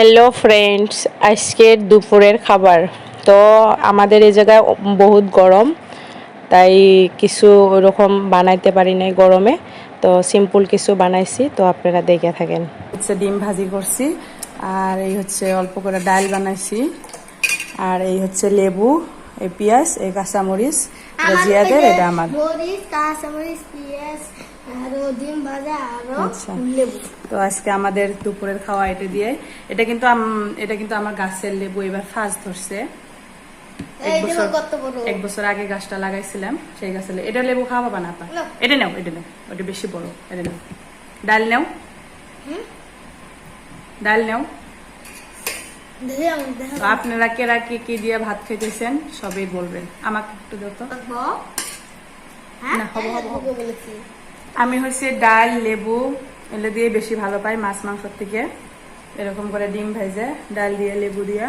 Hello friends, আজকের দুপুরের খাবার। তো আমাদের এই জায়গায় বহুত গরম, তাই কিছু ওরকম বানাইতে পারি নাই গরমে। তো সিম্পল কিছু বানাইছি, তো আপনারা দেখে থাকেন। হচ্ছে ডিম ভাজি করছি, আর এই হচ্ছে অল্প করে ডাল বানাইছি, আর এই হচ্ছে লেবু, এই পেঁয়াজ, এই কাঁচামরিচ, এটা জিয়াদের, এটা আমার। মরিচ, কাঁচামরিচ, পেঁয়াজ আর ডিম ভাজা আর আচ্ছা, লেবু। তো আজকে আমাদের দুপুরের খাওয়া এটা দিয়ে। এটা কিন্তু আমার গাছের লেবু, এবার ফার্স্ট ধরছে। এক বছর আগে গাছটা লাগাইছিলাম, সেই গাছের এটা লেবু খাওয়া পাবা না। এটা নাও, ওটা বেশি বড়। এটা নাও, ডাল নাও, ডাল নাও। তো আপনারা কেরা কি দিয়ে ভাত খাইতেছেন সবই বলবেন, আমাকে একটু দেখো। না, হবো। আমি হচ্ছে ডাল, লেবু এগুলো দিয়ে বেশি ভালো পাই মাছ মাংসর থেকে। এরকম করে ডিম ভেজে ডাল দিয়ে লেবু দিয়ে